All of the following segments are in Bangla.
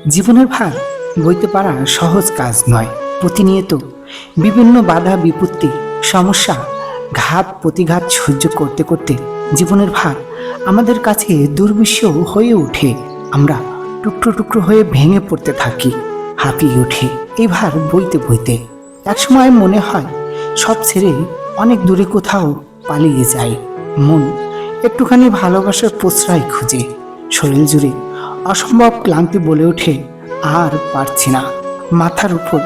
জীবনের ভার বইতে পারা সহজ কাজ নয়। প্রতিনিয়ত বিভিন্ন বাধা বিপত্তি, সমস্যা, ঘাত প্রতিঘাত সহ্য করতে করতে জীবনের ভার আমাদের কাছে দুর্বিষহ হয়ে ওঠে। আমরা টুকরো টুকরো হয়ে ভেঙে পড়তে থাকি, হাঁপিয়ে উঠি এই ভার বইতে বইতে। একসময় মনে হয় সব ছেড়ে অনেক দূরে কোথাও পালিয়ে যায়। মন একটুখানি ভালোবাসার প্রশ্রয় খুঁজে। শরীর জুড়ে অসম্ভব ক্লান্তি বলে ওঠে, আর পারছি না। মাথার উপর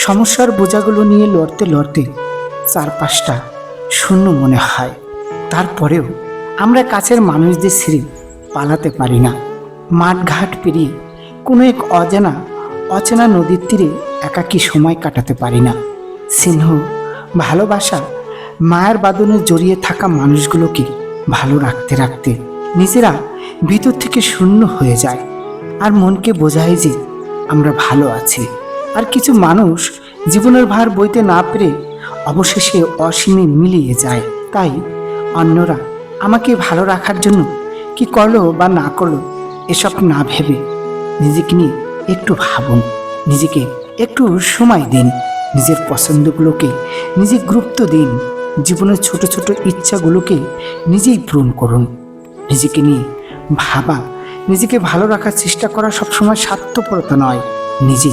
সমস্যার বোঝাগুলো নিয়ে লড়তে লড়তে চারপাশটা শূন্য মনে হয়। তারপরেও আমরা কাছের মানুষদের ছেড়ে পালাতে পারি না। মাঠঘাট পেরিয়ে কোনো এক অচেনা নদীর তীরে একাকী সময় কাটাতে পারি না। স্নেহ, ভালোবাসা, মায়ের বাঁধনে জড়িয়ে থাকা মানুষগুলোকে ভালো রাখতে রাখতে নিজেরা ভিতর থেকে শূন্য হয়ে যায়, আর মনকে বোঝায় যে আমরা ভালো আছি। আর কিছু মানুষ জীবনের ভার বইতে না পেরে অবশেষে অসীমে মিলিয়ে যায়। তাই অন্যরা আমাকে ভালো রাখার জন্য কি করলো বা না করলো এসব না ভেবে নিজেকে নিয়ে একটু ভাবুন, নিজেকে একটু সময় দিন, নিজের পছন্দগুলোকে নিজে গুরুত্ব দিন, জীবনের ছোট ছোট ইচ্ছাগুলোকে নিজেই পূরণ করুন। নিজেকে নিয়ে ভাবা, নিজেকে ভালো রাখার চেষ্টা করা সবসময় স্বার্থপরতা নয়। নিজে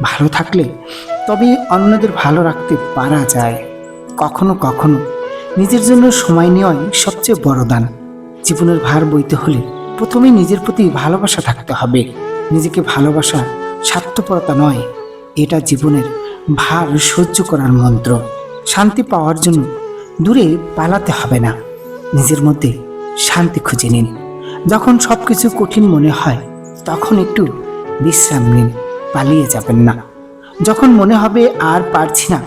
ভালো থাকলে তবেই অন্যদের ভালো রাখতে পারা যায়। কখনো কখনো নিজের জন্য সময় নেওয়াই সবচেয়ে বড় দান। জীবনের ভার বইতে হলে প্রথমে নিজের প্রতি ভালোবাসা থাকতে হবে। নিজেকে ভালোবাসা স্বার্থপরতা নয়, এটা জীবনের ভার সহ্য করার মন্ত্র। শান্তি পাওয়ার জন্য দূরে পালাতে হবে না, নিজের মধ্যে শান্তি খুঁজে নিন। যখন সব কিছু কঠিন মনে হয় তখন একটু বিশ্রাম নিন, পালিয়ে যাবেন না। যখন মনে হবে আর পারছি না,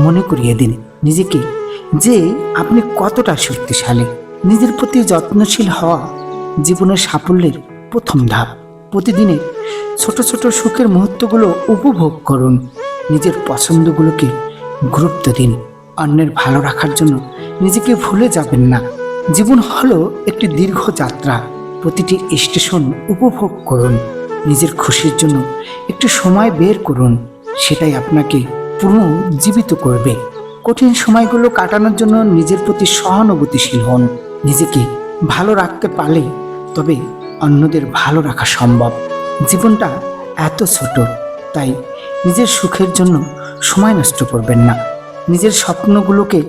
মনে করিয়ে দিন নিজেকে যে আপনি কতটা শক্তিশালী। নিজের প্রতি যত্নশীল হওয়া জীবনের সাফল্যের প্রথম ধাপ। প্রতিদিনের ছোট ছোট সুখের মুহূর্তগুলো উপভোগ করুন। নিজের পছন্দগুলোকে গুরুত্ব দিন। অন্যের ভালো রাখার জন্য নিজেকে ভুলে যাবেন না। জীবন হলো একটি দীর্ঘ যাত্রা, প্রতিটি স্টেশন উপভোগ করুন। নিজের খুশির জন্য একটু সময় বের করুন, সেটাই আপনাকে পুনর্জীবিত করবে। কঠিন সময়গুলো কাটানোর জন্য নিজের প্রতি সহানুভূতিশীল হন। নিজেকে ভালো রাখতে পারলে তবে অন্যদের ভালো রাখা সম্ভব। জীবনটা এত ছোট, তাই নিজের সুখের জন্য সময় নষ্ট করবেন না। নিজের স্বপ্নগুলোকে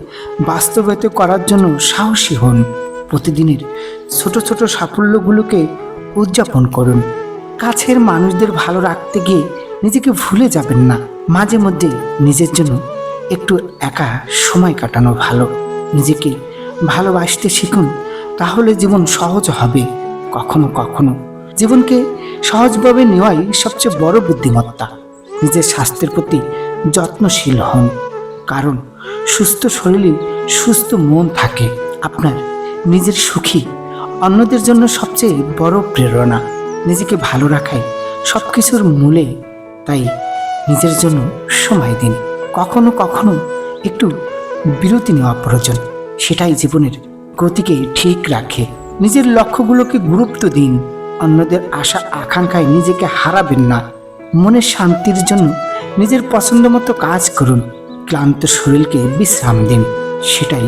বাস্তবায়িত করার জন্য সাহসী হন। প্রতিদিনের ছোট ছোট সাফল্যগুলোকে উদযাপন করুন। কাছের মানুষদের ভালো রাখতে গিয়ে নিজেকে ভুলে যাবেন না। মাঝে মধ্যে নিজের জন্য একটু একা সময় কাটানো ভালো। নিজেকে ভালোবাসতে শিখুন, তাহলে জীবন সহজ হবে। কখনো কখনো জীবনকে সহজভাবে নেওয়াই সবচেয়ে বড় বুদ্ধিমত্তা। নিজের স্বাস্থ্যের প্রতি যত্নশীল হন, কারণ সুস্থ শরীরে সুস্থ মন থাকে। আপনার নিজের সুখী অন্যদের জন্য সবচেয়ে বড় প্রেরণা। নিজেকে ভালো রাখাই সব কিছুর মূলে, তাই নিজের জন্য সময় দিন। কখনো কখনো একটু বিরতি নেওয়া প্রয়োজন, সেটাই জীবনের গতিকে ঠিক রাখে। নিজের লক্ষ্যগুলোকে গুরুত্ব দিন। অন্যদের আশা আকাঙ্ক্ষায় নিজেকে হারাবেন না। মনের শান্তির জন্য নিজের পছন্দ মতো কাজ করুন। ক্লান্ত শরীরকে বিশ্রাম দিন, সেটাই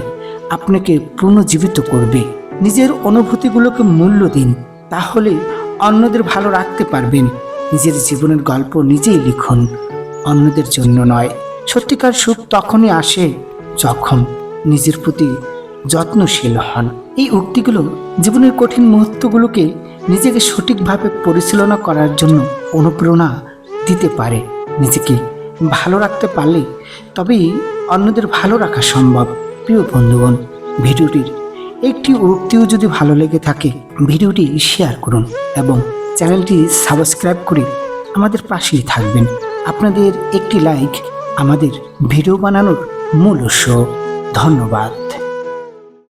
আপনাকে পুনর্জীবিত করবে। নিজের অনুভূতিগুলোকে মূল্য দিন, তাহলে অন্যদের ভালো রাখতে পারবেন। নিজের জীবনের গল্প নিজেই লিখুন, অন্যদের জন্য নয়। সত্যিকার সুখ তখনই আসে যখন নিজের প্রতি যত্নশীল হন। এই উক্তিগুলো জীবনের কঠিন মুহূর্তগুলোকে নিজেকে সঠিকভাবে পরিচালনা করার জন্য অনুপ্রেরণা দিতে পারে। নিজেকে ভালো রাখতে পারলে তবেই অন্যদের ভালো রাখা সম্ভব। প্রিয় বন্ধুগণ, ভিডিওটির একটি উক্তিও যদি ভালো লেগে থাকে ভিডিওটি শেয়ার করুন এবং চ্যানেলটি সাবস্ক্রাইব করে আমাদের পাশেই থাকবেন। আপনাদের একটি লাইক আমাদের ভিডিও বানানোর মূল উৎস। ধন্যবাদ।